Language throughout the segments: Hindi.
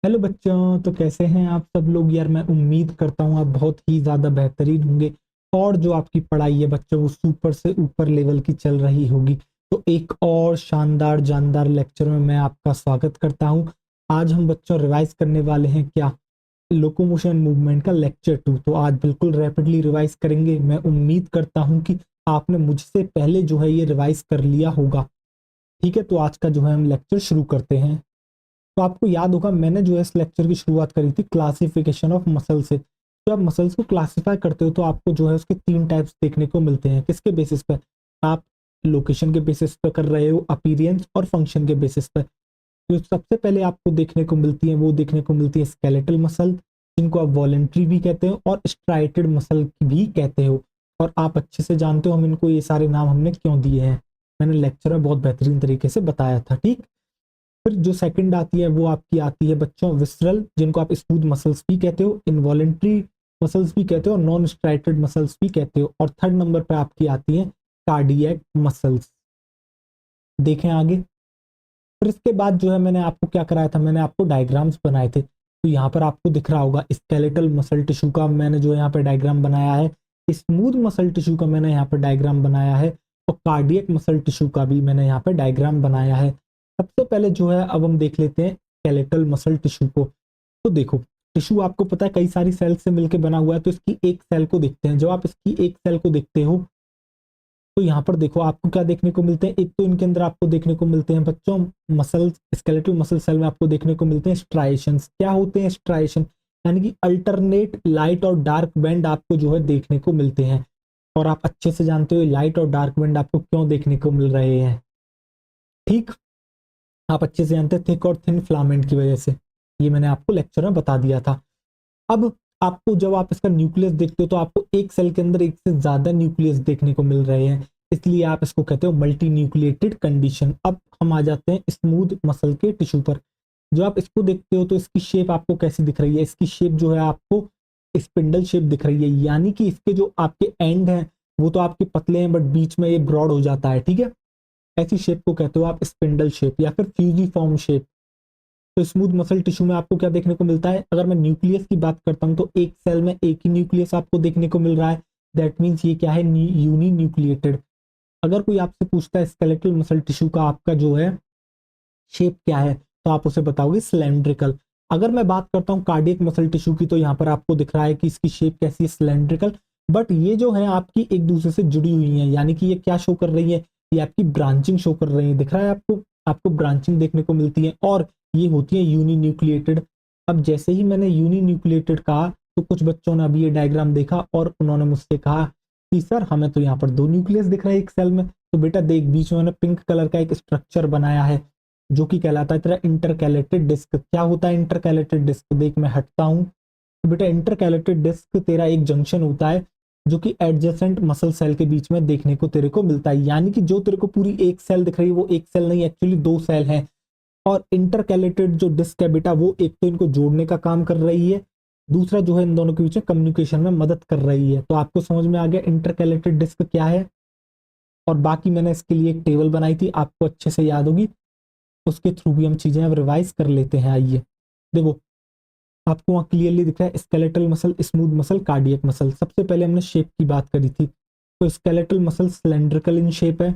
हेलो बच्चों, तो कैसे हैं आप सब लोग। यार मैं उम्मीद करता हूँ आप बहुत ही ज़्यादा बेहतरीन होंगे और जो आपकी पढ़ाई है बच्चों वो सुपर से ऊपर लेवल की चल रही होगी। तो एक और शानदार जानदार लेक्चर में मैं आपका स्वागत करता हूँ। आज हम बच्चों रिवाइज करने वाले हैं क्या, लोकोमोशन मूवमेंट का लेक्चर 2। तो आज बिल्कुल रैपिडली रिवाइज करेंगे। मैं उम्मीद करता हूँ कि आपने मुझसे पहले जो है ये रिवाइज कर लिया होगा। ठीक है, तो आज का जो है हम लेक्चर शुरू करते हैं। तो आपको याद होगा मैंने जो है इस लेक्चर की शुरुआत करी थी क्लासिफिकेशन ऑफ मसल से। जब आप मसल्स को क्लासिफाई करते हो तो आपको जो है उसके तीन टाइप्स देखने को मिलते हैं। किसके बेसिस पर? आप लोकेशन के बेसिस पर कर रहे हो, अपीयरेंस और फंक्शन के बेसिस पर। तो सबसे पहले आपको देखने को मिलती है, वो देखने को मिलती है स्केलेटल मसल, जिनको आप वॉलेंट्री भी कहते हो और स्ट्राइटेड मसल भी कहते हो। और आप अच्छे से जानते हो हम इनको ये सारे नाम हमने क्यों दिए हैं। मैंने लेक्चर में बहुत बेहतरीन तरीके से बताया था। ठीक, फिर जो सेकंड आती है वो आपकी आती है बच्चों विसरल, जिनको आप स्मूथ मसल्स भी कहते हो, इनवॉलेंट्री मसल्स भी कहते हो और नॉन स्ट्राइटेड मसल्स भी कहते हो। और थर्ड नंबर पे आपकी आती है कार्डियक मसल्स। देखें आगे। फिर इसके बाद जो है मैंने आपको क्या कराया था, मैंने आपको डायग्राम्स बनाए थे। तो यहाँ पर आपको दिख रहा होगा स्केलेटल मसल टिश्यू का मैंने जो यहाँ पे डायग्राम बनाया है, स्मूथ मसल टिश्यू का मैंने यहाँ पे डायग्राम बनाया है और कार्डियक मसल टिश्यू का भी मैंने यहाँ पे डायग्राम बनाया है। सबसे पहले जो है अब हम देख लेते हैं स्केलेटल मसल टिश्यू को। तो देखो, टिश्यू आपको पता है कई सारी सेल से मिलकर बना हुआ है। तो इसकी एक सेल को देखते हैं। जब आप इसकी एक सेल को देखते हो तो यहाँ पर देखो आपको क्या देखने को मिलते हैं। एक तो इनके अंदर आपको देखने को मिलते हैं बच्चों मसल, स्केलेटल मसल सेल में आपको देखने को मिलते हैं स्ट्राइएशंस। क्या होते हैं स्ट्राइएशन? यानी कि अल्टरनेट लाइट और डार्क बैंड आपको जो है देखने को मिलते हैं। और आप अच्छे से जानते हो लाइट और डार्क बैंड आपको क्यों देखने को मिल रहे हैं। ठीक, आप अच्छे से जानते हैं थिक और थिन फिलामेंट की वजह से। ये मैंने आपको लेक्चर में बता दिया था। अब आपको जब आप इसका न्यूक्लियस देखते हो तो आपको एक सेल के अंदर एक से ज्यादा न्यूक्लियस देखने को मिल रहे हैं, इसलिए आप इसको कहते हो मल्टी न्यूक्लिएटेड कंडीशन। अब हम आ जाते हैं स्मूथ मसल के टिश्यू पर। जो आप इसको देखते हो तो इसकी शेप आपको कैसी दिख रही है? इसकी शेप जो है आपको स्पिंडल शेप दिख रही है, यानी कि इसके जो आपके एंड हैं वो तो आपके पतले हैं बट बीच में ये ब्रॉड हो जाता है। ठीक है, ऐसी शेप को कहते हो आप स्पिंडल शेप या फिर फ्यूजिफॉर्म शेप। तो स्मूथ मसल टिश्यू में आपको क्या देखने को मिलता है? अगर मैं न्यूक्लियस की बात करता हूं तो एक सेल में एक ही न्यूक्लियस आपको देखने को मिल रहा है। दैट मीन्स ये क्या है, यूनी न्यूक्लिएटेड। अगर कोई आपसे पूछता है स्केलेटल मसल टिश्यू का आपका जो है शेप क्या है, तो आप उसे बताओगे सिलेंड्रिकल। अगर मैं बात करता हूँ कार्डियक मसल टिश्यू की तो यहाँ पर आपको दिख रहा है कि इसकी शेप कैसी है, सिलेंड्रिकल। बट ये जो है आपकी एक दूसरे से जुड़ी हुई है, यानी कि ये क्या शो कर रही है, ये आपकी ब्रांचिंग शो कर रही है। दिख रहा है आपको? आपको ब्रांचिंग देखने को मिलती है और ये होती है यूनी न्यूक्लिएटेड। अब जैसे ही मैंने यूनी न्यूक्लिएटेड कहा तो कुछ बच्चों ने अभी ये डायग्राम देखा और उन्होंने मुझसे कहा कि सर हमें तो यहाँ पर दो न्यूक्लियस दिख रहा है एक सेल में। तो बेटा देख, बीच में मैंने पिंक कलर का एक स्ट्रक्चर बनाया है जो कि कहलाता है तेरा इंटरकैलेटेड डिस्क। क्या होता है इंटरकैलेटेड डिस्क? देख मैं हटता हूं तो बेटा इंटरकैलेटेड डिस्क तेरा एक जंक्शन होता है जो कि एडजेसेंट मसल सेल के बीच में देखने को तेरे को मिलता है। यानी कि जो तेरे को पूरी एक सेल दिख रही है वो एक सेल नहीं, एक्चुअली दो सेल है। और इंटरकैलेटेड जो डिस्क है बेटा वो एक तो इनको जोड़ने का काम कर रही है, दूसरा जो है इन दोनों के बीच में कम्युनिकेशन में मदद कर रही है। तो आपको समझ में आ गया इंटरकैलेटेड डिस्क क्या है। और बाकी मैंने इसके लिए एक टेबल बनाई थी, आपको अच्छे से याद होगी, उसके थ्रू भी हम चीजें अब रिवाइज कर लेते हैं। आइए देखो, आपको वहां क्लियरली दिख रहा है skeletal muscle, smooth muscle, cardiac muscle. सबसे पहले हमने शेप की बात करी थी। तो skeletal muscle cylindrical in shape है,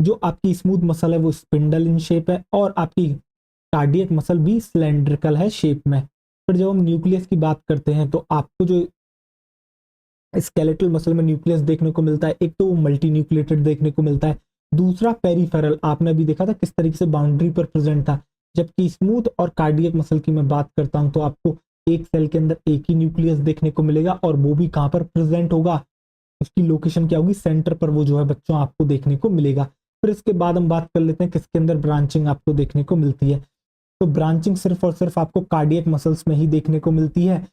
जो आपकी स्मूथ मसल है वो स्पिंडल इन शेप है और आपकी कार्डियक मसल भी सिलेंड्रिकल है शेप में। फिर जब हम न्यूक्लियस की बात करते हैं तो आपको जो स्केलेटल मसल में न्यूक्लियस देखने को मिलता है, एक तो वो मल्टी न्यूक्लिएटेड देखने को मिलता है, दूसरा पेरिफेरल। आपने अभी देखा था किस तरीके से बाउंड्री पर प्रेजेंट था। जबकि स्मूथ और कार्डियक मसल की मैं बात करता हूं तो आपको एक सेल के अंदर एक ही न्यूक्लियस देखने को मिलेगा और वो भी कहां पर प्रेजेंट होगा, उसकी लोकेशन क्या होगी, सेंटर पर वो जो है बच्चों आपको देखने को मिलेगा। फिर इसके बाद हम बात कर लेते हैं किसके अंदर ब्रांचिंग आपको देखने को मिलती है। तो ब्रांचिंग सिर्फ और सिर्फ आपको कार्डियक मसल्स में ही देखने को मिलती है,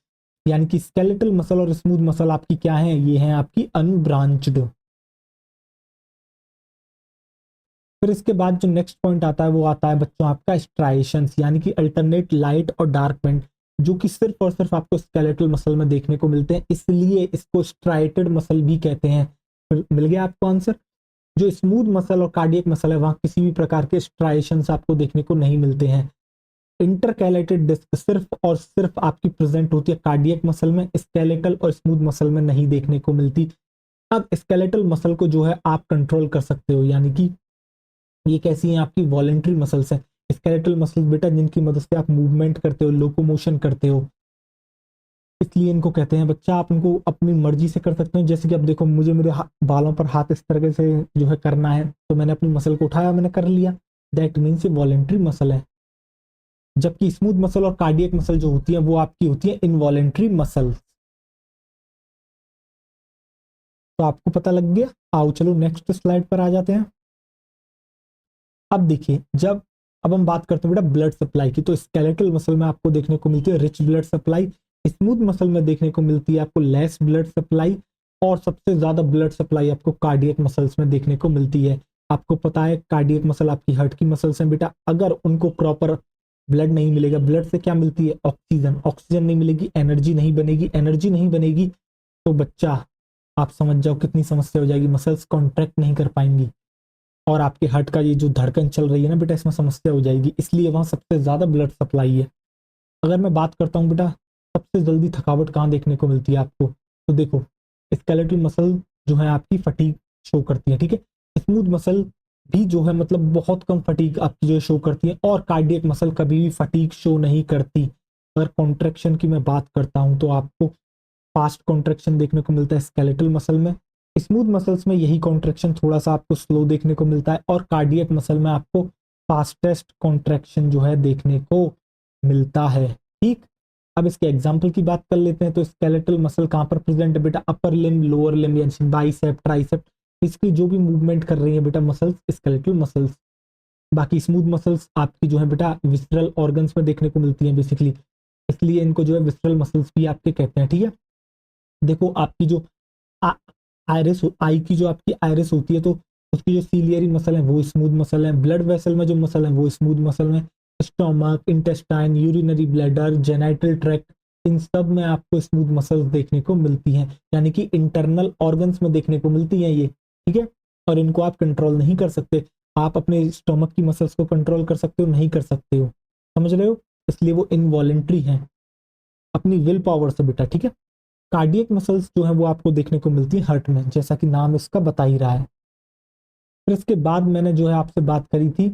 यानी कि स्केलेटल मसल और स्मूथ मसल आपकी क्या है, ये है आपकी अनब्रांच्ड। फिर इसके बाद जो नेक्स्ट पॉइंट आता है वो आता है बच्चों आपका स्ट्राइएशंस, यानी कि अल्टरनेट लाइट और डार्क बैंड, जो कि सिर्फ और सिर्फ आपको स्केलेटल मसल में देखने को मिलते हैं, इसलिए इसको स्ट्राइटेड मसल भी कहते हैं। फिर मिल गया आपको आंसर। जो स्मूथ मसल और कार्डियक मसल है वहां किसी भी प्रकार के स्ट्राइएशंस आपको देखने को नहीं मिलते हैं। इंटरकैलेटेड डिस्क सिर्फ और सिर्फ आपकी प्रेजेंट होती है कार्डियक मसल में, स्केलेटल और स्मूथ मसल में नहीं देखने को मिलती। अब स्केलेटल मसल को जो है आप कंट्रोल कर सकते हो, यानी कि ये कैसी है आपकी वॉलेंट्री मसल्स है। स्केलेटल मसल्स बेटा जिनकी मदद से आप मूवमेंट करते हो, लोकोमोशन करते हो, इसलिए इनको कहते हैं बच्चा आप इनको अपनी मर्जी से कर सकते हो। जैसे कि अब देखो मुझे मेरे बालों पर हाथ इस तरह से जो है करना है, तो मैंने अपनी मसल को उठाया, मैंने कर लिया, दैट मीन्स ये वॉलेंट्री मसल है। जबकि स्मूथ मसल और कार्डियक मसल जो होती है वो आपकी होती है इनवॉलेंट्री मसल। तो आपको पता लग गया। आओ चलो नेक्स्ट स्लाइड पर आ जाते हैं। अब देखिए जब अब हम बात करते हैं बेटा ब्लड सप्लाई की, तो स्केलेटल मसल में आपको देखने को मिलती है rich blood supply, smooth muscle में देखने को मिलती है आपको लेस ब्लड सप्लाई, और सबसे ज्यादा ब्लड सप्लाई आपको कार्डियक मसल्स में देखने को मिलती है। आपको पता है कार्डियक मसल आपकी हार्ट की मसल्स हैं बेटा, अगर उनको प्रॉपर ब्लड नहीं मिलेगा, ब्लड से क्या मिलती है ऑक्सीजन, ऑक्सीजन नहीं मिलेगी एनर्जी नहीं बनेगी, एनर्जी नहीं बनेगी तो बच्चा आप समझ जाओ कितनी समस्या हो जाएगी, मसल्स कॉन्ट्रैक्ट नहीं कर पाएंगी और आपके हार्ट का ये जो धड़कन चल रही है ना बेटा इसमें समस्या हो जाएगी, इसलिए वहां सबसे ज्यादा ब्लड सप्लाई है। अगर मैं बात करता हूँ बेटा सबसे जल्दी थकावट कहाँ देखने को मिलती है आपको, तो देखो स्केलेटल मसल जो है आपकी फटीग शो करती है, ठीक है। स्मूथ मसल भी जो है मतलब बहुत कम फटीग आपकी जो शो करती है, और कार्डियक मसल कभी भी फटीग शो नहीं करती। अगर कॉन्ट्रैक्शन की मैं बात करता हूँ तो आपको फास्ट कॉन्ट्रैक्शन देखने को मिलता है स्केलेटल मसल में, स्मूथ मसल्स में यही कॉन्ट्रैक्शन थोड़ा सा आपको स्लो देखने को मिलता है, और कार्डियक मसल में आपको फास्टेस्ट कॉन्ट्रैक्शन जो है देखने को मिलता है, ठीक। अब इसके एग्जाम्पल की बात कर लेते हैं। तो स्केलेटल मसल कहाँ पर प्रेजेंट है बेटा, अपर लिम, लोअर लिम, यानी बाइसेप, ट्राइसेप, इसकी जो भी मूवमेंट कर रही है बेटा मसल्स स्केलेटल मसल्स। बाकी स्मूथ मसल्स आपकी जो है बेटा विस्ट्रल ऑर्गन्स में देखने को मिलती है बेसिकली, इसलिए इनको जो है विस्ट्रल मसल्स भी आपके कहते हैं, ठीक है। देखो आपकी जो आयरिस आई की जो आपकी आयरिस होती है, तो उसकी जो सीलियरी मसल है वो स्मूथ मसल है, ब्लड वेसल में जो मसल है वो स्मूथ मसल है, stomach, intestine, urinary bladder, genital tract, इन सब में आपको स्मूथ मसल्स देखने को मिलती हैं, यानी कि इंटरनल ऑर्गन्स में देखने को मिलती हैं ये, ठीक है। और इनको आप कंट्रोल नहीं कर सकते, आप अपने स्टोमक की मसल्स को कंट्रोल कर सकते हो नहीं कर सकते हो, समझ रहे हो, इसलिए वो इनवॉलेंट्री हैं अपनी विल पावर से बेटा, ठीक है। कार्डियक मसल्स जो है वो आपको देखने को मिलती है हार्ट में, जैसा कि नाम इसका बता ही रहा है। फिर इसके बाद मैंने जो है आपसे बात करी थी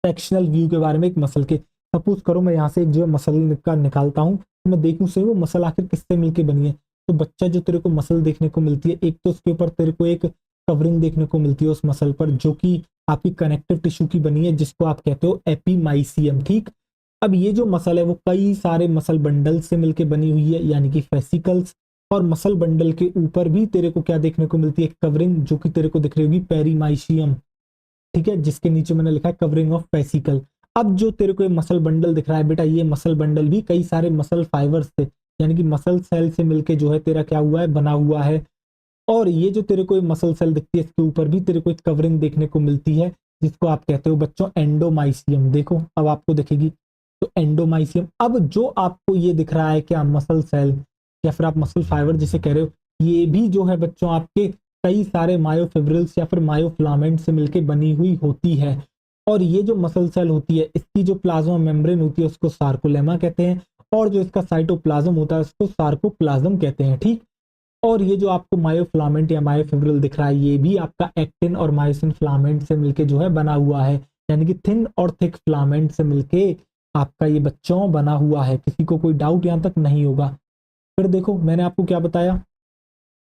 सेक्शनल व्यू के बारे में एक मसल के। सपोज करो मैं यहाँ से एक जो है मसल का निकालता हूँ, तो मैं देखूँ सही वो मसल आखिर किससे मिलके बनी है। तो बच्चा जो तेरे को मसल देखने को मिलती है, एक तो उसके ऊपर तेरे को एक कवरिंग देखने को मिलती है उस मसल पर, जो कि आपकी कनेक्टिव टिश्यू की बनी है, जिसको आप कहते हो एपीमाइसियम, ठीक। अब ये जो मसल है वो कई सारे मसल बंडल से मिलके बनी हुई है, यानी कि फेसिकल्स, और मसल बंडल के ऊपर भी तेरे को क्या देखने को मिलती है कवरिंग, जो कि तेरे को दिख रही होगी पेरीमाइशियम, ठीक है, जिसके नीचे मैंने लिखा है कवरिंग ऑफ फेसिकल। अब जो तेरे को ये मसल बंडल दिख रहा है बेटा, ये मसल बंडल भी कई सारे मसल फाइबर्स से, यानी कि मसल सेल से मिलके जो है तेरा क्या हुआ है बना हुआ है। और ये जो तेरे को मसल सेल दिखती है इसके ऊपर भी तेरे को एक कवरिंग देखने को मिलती है, जिसको आप कहते हो बच्चों एंडोमाइसियम। देखो अब आपको दिखेगी, तो एंडोमाइसियम। अब जो आपको ये दिख रहा है क्या मसल सेल या फिर आप मसल फाइबर जिसे कह रहे हो, ये भी जो है बच्चों आपके कई सारे मायोफिब्रिल्स या फिर मायोफिलामेंट से मिलके बनी हुई होती है। और ये जो मसल सेल होती है इसकी जो प्लाज्मा मेम्ब्रेन होती है उसको सार्कोलेमा कहते हैं, और जो इसका साइटोप्लाज्म होता है उसको सार्कोप्लाज्म कहते हैं, ठीक। और ये जो आपको मायोफिलामेंट या मायोफिब्रिल दिख रहा है, ये भी आपका एक्टिन और मायोसिन फिलामेंट से मिलके जो है बना हुआ है, यानी कि थिन और थिक फिलामेंट से मिलके आपका ये बच्चों बना हुआ है। किसी को कोई डाउट यहां तक नहीं होगा। फिर देखो मैंने आपको क्या बताया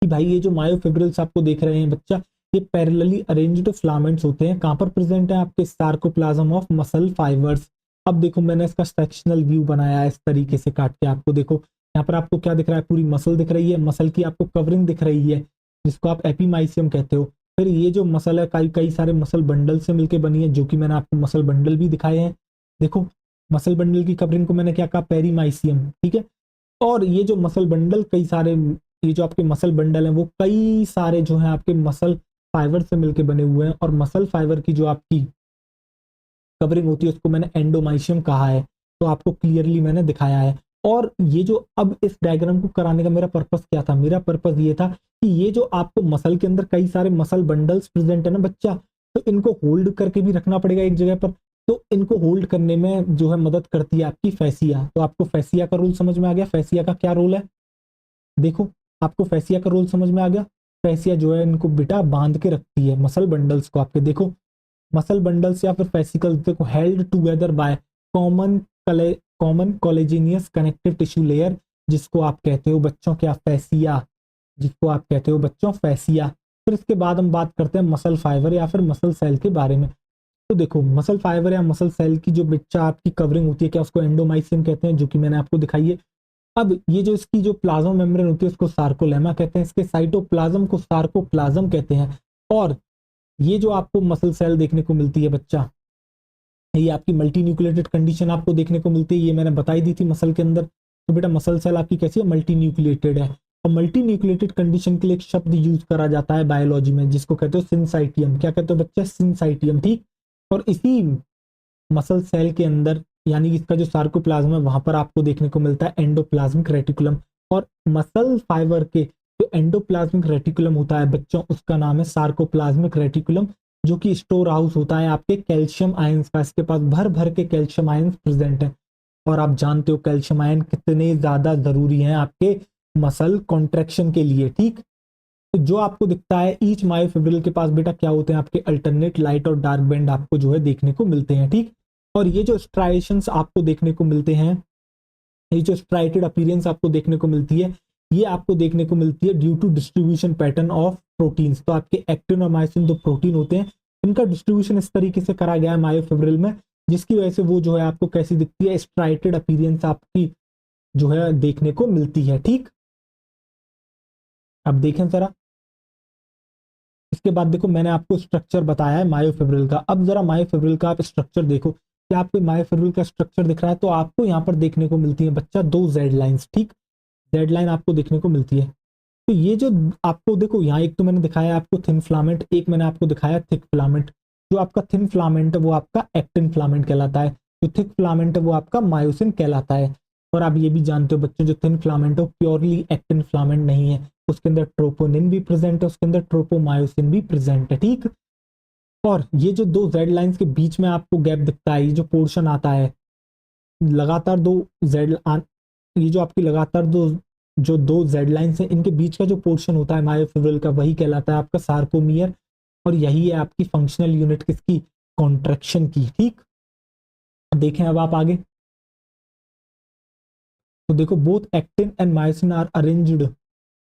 कि भाई ये जो मायोफिब्रिल्स आपको देख रहे हैं बच्चा, ये पैरेलली अरेंज्ड फिलामेंट्स होते हैं, कहां पर प्रेजेंट है आपके सार्कोप्लाज्म ऑफ मसल फाइबर्स। अब देखो मैंने इसका सेक्शनल व्यू बनाया है इस तरीके से काट के आपको, देखो यहाँ पर आपको क्या दिख रहा है, पूरी मसल दिख रही है, मसल की आपको कवरिंग दिख रही है जिसको आप एपीमाइसियम कहते हो। फिर ये जो मसल है कई कई सारे मसल बंडल से मिलकर बनी है, जो कि मैंने आपको मसल बंडल भी दिखाए हैं। देखो मसल बंडल की कवरिंग को मैंने क्या कहा, पेरीमाइसियम, ठीक है। और ये जो मसल बंडल कई सारे, ये जो आपके मसल बंडल हैं वो कई सारे जो हैं आपके मसल फाइबर से मिलके बने हुए हैं, और मसल फाइबर की जो आपकी कवरिंग होती है उसको मैंने एंडोमाइसियम कहा है, तो आपको क्लियरली मैंने दिखाया है। और ये जो अब इस डायग्राम को कराने का मेरा पर्पस क्या था, मेरा पर्पस ये था कि ये जो आपको मसल के अंदर कई सारे मसल बंडल्स प्रेजेंट है ना बच्चा, तो इनको होल्ड करके भी रखना पड़ेगा एक जगह पर, तो इनको होल्ड करने में जो है मदद करती है आपकी फैसिया। तो आपको फैसिया का रोल समझ में आ गया, फैसिया का क्या रोल है, देखो आपको फैसिया का रोल समझ में आ गया। फैसिया जो है इनको बेटा बांध के रखती है मसल बंडल्स को आपके, देखो मसल बंडल्स या फिर फेसिकल्स देखो held together by common common collagenous connective tissue layer, जिसको आप कहते हो बच्चों क्या, फैसिया, जिसको आप कहते हो बच्चों फैसिया। फिर इसके बाद हम बात करते हैं मसल फाइबर या फिर मसल सेल के बारे में। तो देखो मसल फाइबर या मसल सेल की जो बच्चा आपकी कवरिंग होती है क्या, उसको एंडोमाइसियम कहते हैं, जो कि मैंने आपको दिखाई है। अब ये जो इसकी जो प्लाज्मा मेम्ब्रेन होती है उसको सार्कोलेमा कहते हैं, इसके साइटोप्लाज्म को सार्कोप्लाज्म कहते हैं। और ये जो आपको मसल सेल देखने को मिलती है बच्चा, ये आपकी मल्टी न्यूक्लिएटेड कंडीशन आपको देखने को मिलती है, ये मैंने बताई दी थी मसल के अंदर। तो बेटा मसल सेल आपकी कैसी है, मल्टी न्यूक्लिएटेड है। और मल्टी न्यूक्लिएटेड कंडीशन के लिए एक शब्द यूज करा जाता है बायोलॉजी में, जिसको कहते हो सिंसाइटियम। क्या कहते हो बच्चे, सिंसाइटियम, ठीक। और इसी मसल सेल के अंदर यानी कि इसका जो सार्कोप्लाज्म है वहां पर आपको देखने को मिलता है एंडोप्लाज्मिक रेटिकुलम। और मसल फाइबर के जो एंडोप्लाज्मिक रेटिकुलम होता है बच्चों, उसका नाम है सार्कोप्लाज्मिक रेटिकुलम, जो कि स्टोर हाउस होता है आपके कैल्शियम आयंस का। इसके पास भर भर के कैल्शियम आयंस प्रेजेंट है। और आप जानते हो कैल्शियम आयन कितने ज्यादा जरूरी हैं आपके मसल कॉन्ट्रेक्शन के लिए, ठीक। तो जो आपको दिखता है ईच मायोफिब्रिल के पास बेटा क्या होते हैं, आपके अल्टरनेट लाइट और डार्क बैंड आपको जो है देखने को मिलते हैं, ठीक। और ये जो स्ट्राइएशंस आपको देखने को मिलते हैं, ये जो स्ट्राइटेड अपीयरेंस आपको देखने को मिलती है, ये आपको देखने को मिलती है due to distribution pattern of proteins. तो आपके एक्टिन और मायोसिन दो प्रोटीन होते हैं, इनका डिस्ट्रीब्यूशन इस तरीके से करा गया है मायोफिब्रिल में, जिसकी वजह से वो जो है आपको कैसी दिखती है, स्ट्राइटेड अपीयरेंस आपकी जो है देखने को मिलती है, ठीक। अब देखें जरा, इसके बाद देखो मैंने आपको स्ट्रक्चर बताया है मायोफिब्रिल का। अब जरा मायोफिब्रिल का आप स्ट्रक्चर देखो, क्या आपको मायोफिब्रिल का स्ट्रक्चर दिख रहा है। तो आपको यहाँ पर देखने को मिलती है बच्चा दो जेड लाइंस, ठीक। जेड लाइन आपको देखने को मिलती है। तो ये जो आपको देखो यहाँ एक तो मैंने दिखाया आपको थिन फिलामेंट, एक मैंने आपको दिखाया थिक फिलामेंट। जो आपका थिन फिलामेंट है वो आपका एक्टिन फिलामेंट कहलाता है, जो थिक फिलामेंट है वो आपका मायोसिन कहलाता है। और आप ये भी जानते हो बच्चों, जो थिन फिलामेंट है वो प्योरली एक्टिन फिलामेंट नहीं है, उसके अंदर ट्रोपोनिन भी प्रेजेंट है, उसके अंदर ट्रोपोमायोसिन भी प्रेजेंट है, ठीक। और ये जो दो जेड लाइंस के बीच में आपको गैप दिखता है, ये जो पोर्शन आता है लगातार दो जेड, ये जो आपकी लगातार दो जेड लाइंस हैं, इनके बीच का जो पोर्शन होता है मायोफिब्रिल का, वही कहलाता है आपका सार्कोमियर। और यही है आपकी फंक्शनल यूनिट किसकी, कॉन्ट्रेक्शन की, ठीक। देखें अब आप आगे, तो देखो both actin and myosin are arranged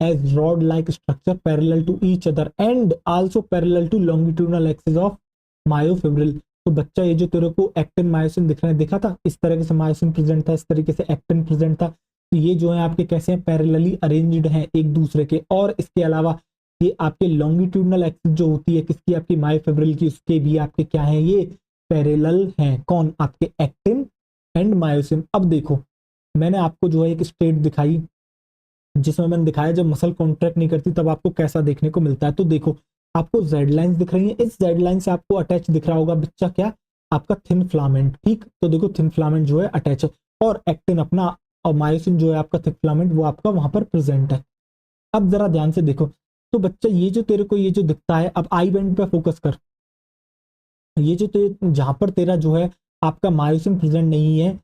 as rod like structure parallel to each other and also parallel to longitudinal axis of myofibril. तो बच्चा ये जो तेरे को एक्टिन मायोसिन दिख रहा है, देखा था इस तरीके से मायोसिन प्रेजेंट था, इस तरीके से एक्टिन प्रेजेंट था। तो ये जो है आपके कैसे हैं, पैरेलली अरेंज्ड हैं एक दूसरे के। और इसके अलावा ये आपके लॉन्गिट्यूडनल एक्सिस जो होती है किसकी, आपकी मायोफिब्रिल की, उसके भी आपके क्या है, ये पैरेलल हैं। कौन, आपके एक्टिन एंड मायोसिन। अब देखो मैंने आपको जो है एक स्टेट दिखाई, जिसमें मैंने दिखाया जब मसल कॉन्ट्रैक्ट नहीं करती तब आपको कैसा देखने को मिलता है। तो देखो आपको जेड लाइंस दिख रही हैं, इस जेड लाइन से आपको अटैच दिख रहा होगा बच्चा क्या, आपका थिन फिलामेंट, ठीक। तो देखो थिन फिलामेंट जो है अटैच है, और एक्टिन अपना, और मायोसिन जो है आपका थिक फिलामेंट वो आपका वहां पर प्रेजेंट है। अब जरा ध्यान से देखो, तो बच्चा ये जो तेरे को ये जो दिखता है, अब आई बैंड पे फोकस कर, ये जो जहां पर तेरा जो है आपका मायोसिन प्रेजेंट नहीं है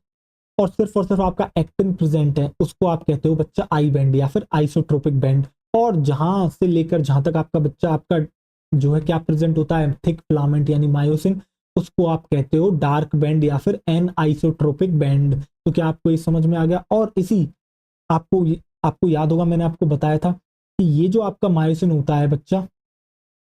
और सिर्फ आपका एक्टिन प्रेजेंट है, उसको आप कहते हो बच्चा आई बैंड या फिर आइसोट्रोपिक बैंड। और जहां से लेकर जहां तक आपका बच्चा आपका जो है क्या प्रेजेंट होता है, थिक फिलामेंट यानी मायोसिन, उसको आप कहते हो डार्क बैंड या फिर एन आइसोट्रोपिक बैंड। तो क्या आपको ये समझ में आ गया। और इसी आपको याद होगा मैंने आपको बताया था कि ये जो आपका मायोसिन होता है बच्चा,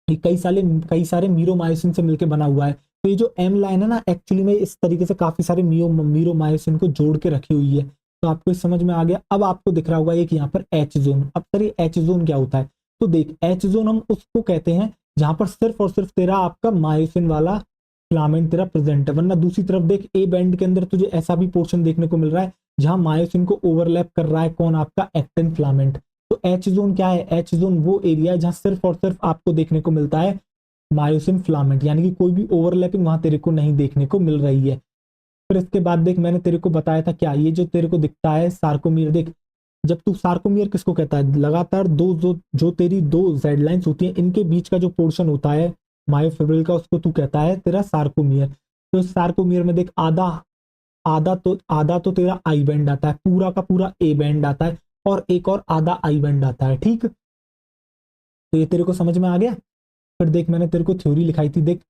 ये कई सारे मीरोमायोसिन से मिलकर बना हुआ है। तो ये जो एम लाइन है ना, एक्चुअली में इस तरीके से काफी सारे मीरोमायोसिन को जोड़ के रखी हुई है। तो आपको इस समझ में आ गया। अब आपको दिख रहा होगा एक यहाँ पर एच जोन। अब सर ये एच जोन क्या होता है, तो देख एच जोन हम उसको कहते हैं जहां पर सिर्फ और सिर्फ तेरा आपका मायोसिन वाला फिलामेंट तेरा प्रेजेंट है। वरना दूसरी तरफ देख, ए बैंड के अंदर तुझे ऐसा भी पोर्शन देखने को मिल रहा है जहां मायोसिन को ओवरलैप कर रहा है कौन, आपका एक्टिन फिलामेंट। तो एच जोन क्या है, एच जोन वो एरिया है जहां सिर्फ और सिर्फ आपको देखने को मिलता है मायोसिन फिलामेंट, यानी कि कोई भी ओवरलैपिंग वहां तेरे को नहीं देखने को मिल रही है। फिर इसके बाद देख मैंने तेरे को बताया था क्या, ये जो तेरे को दिखता है सार्कोमियर, देख जब तू सार्कोमियर किसको कहता है, लगातार दो जो तेरी दो जेड लाइंस होती हैं इनके बीच का जो पोर्शन होता है मायोफिब्रिल का, उसको तू कहता है तेरा सार्कोमियर। तो सार्कोमियर में देख आधा तो तेरा आई बैंड आता है, पूरा का पूरा ए बैंड आता है, और एक और आधा आई बैंड आता है। ठीक, तो ये तेरे को समझ में आ गया। फिर देख मैंने तेरे को थ्योरी लिखाई थी, देख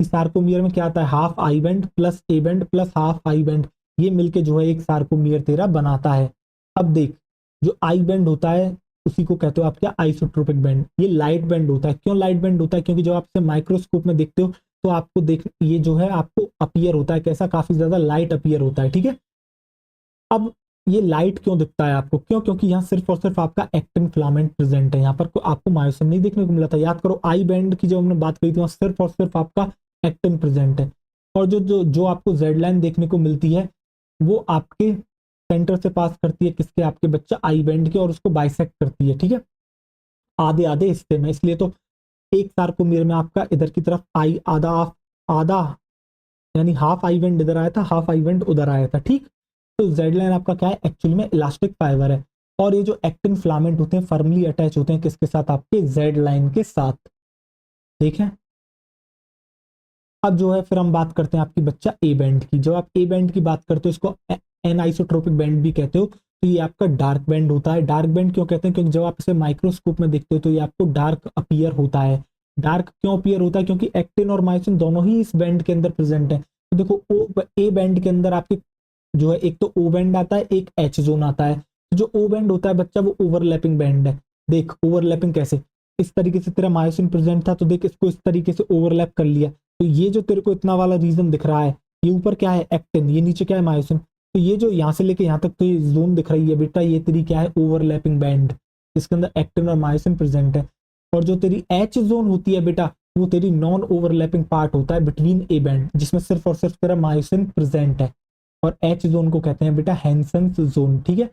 इस सार्कोमियर में क्या आता है, half I band plus A band plus half I band, ये मिलके जो है एक सार्कोमियर तेरा बनाता है। अब देख जो आई बैंड होता है उसी को कहते हो आप क्या, आइसोट्रोपिक बैंड। ये लाइट बैंड होता है। क्यों लाइट बैंड होता है, क्योंकि जब आप इसे माइक्रोस्कोप में देखते हो तो आपको देख ये जो है आपको अपीयर होता है कैसा, काफी ज्यादा लाइट अपीयर होता है। ठीक है, अब ये लाइट क्यों दिखता है आपको, क्यों, क्योंकि यहाँ सिर्फ और सिर्फ आपका एक्टिन फिलामेंट प्रेजेंट है। यहाँ पर आपको मायोसिन नहीं देखने को मिला था। याद करो आई बैंड की जो हमने बात करी थी वहां सिर्फ और सिर्फ आपका एक्टिन प्रेजेंट है। और जो जो जो आपको जेड लाइन देखने को मिलती है वो आपके सेंटर से पास करती है किसके, आपके बच्चा आई बैंड के, और उसको बाइसेक्ट करती है। ठीक है, आधे आधे हिस्से में, इसलिए तो एक सार्कोमियर में आपका इधर की तरफ आई आधा आधा यानी हाफ आई बैंड इधर आया था, हाफ आई बैंड उधर आया था। ठीक, तो जेड लाइन आपका क्या है, एक्चुअली में इलास्टिक फाइबर है। और ये जो एक्टिन फिलामेंट होते हैं फर्मली अटैच होते हैं किसके साथ, आपके जेड लाइन के साथ। ठीक है, अब जो है फिर हम बात करते हैं आपकी बच्चा ए बैंड की। जब आप ए बैंड की बात करते हो इसको एन आइसोट्रोपिक बैंड भी कहते हो। तो ये आपका डार्क बैंड होता है। डार्क बैंड क्यों कहते हैं, क्योंकि जब आप इसे माइक्रोस्कोप में देखते हो तो ये आपको डार्क अपीयर होता है। डार्क क्यों अपीयर होता है, क्योंकि एक्टिन और मायोसिन दोनों ही इस बैंड के अंदर प्रेजेंट है। तो देखो ओ ए बैंड के अंदर आपके जो है एक तो ओ बैंड आता है, एक एच जोन आता है। जो ओ बैंड होता है बच्चा वो ओवरलैपिंग बैंड है। देख ओवरलैपिंग कैसे, इस तरीके से तेरा मायोसिन प्रेजेंट था तो देख इसको इस तरीके से ओवरलैप कर लिया। तो ये जो तेरे को इतना वाला रीजन दिख रहा है, ये ऊपर क्या है एक्टिन, ये नीचे क्या है मायोसिन। तो ये जो यहाँ से लेके यहाँ तक तो ये जोन दिख रही है बेटा, ये तेरी क्या है ओवरलैपिंग बैंड, इसके अंदर एक्टिन और मायोसिन प्रेजेंट है। और जो तेरी एच जोन होती है बेटा वो तेरी नॉन ओवरलैपिंग पार्ट होता है बिटवीन ए बैंड, जिसमें सिर्फ और सिर्फ तेरा मायोसिन प्रेजेंट है। और एच जोन को कहते हैं बेटा हैंसेंस जोन। ठीक है,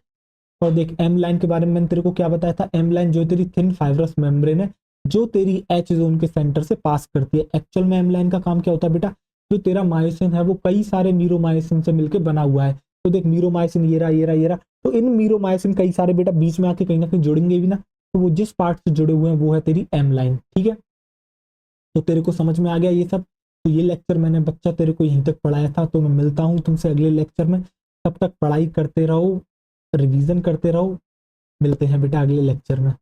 और देख एम लाइन के बारे में मैंने तेरे को क्या बताया था, एम लाइन जो तेरी थिन फाइब्रस मेम्ब्रेन है जो तेरी एच जोन के सेंटर से पास करती है। एक्चुअल में एम लाइन का काम क्या होता है बेटा, जो तेरा मायोसिन है वो कई सारे मीरोमायोसिन से मिलकर बना हुआ है। तो देख मीरोमायोसिन ये रहा ये रहा ये रहा, तो इन मीरोमायोसिन कई सारे बेटा बीच में आके कहीं ना कहीं जुड़ेंगे भी ना, तो वो जिस पार्ट से जुड़े हुए हैं वो है तेरी एम लाइन। ठीक है, तो तेरे को समझ में आ गया ये सब। तो ये लेक्चर मैंने बच्चा तेरे को यहीं तक पढ़ाया था। तो मैं मिलता हूँ तुमसे अगले लेक्चर में, तब तक पढ़ाई करते रहो, रिवीजन करते रहो। मिलते हैं बेटा अगले लेक्चर में।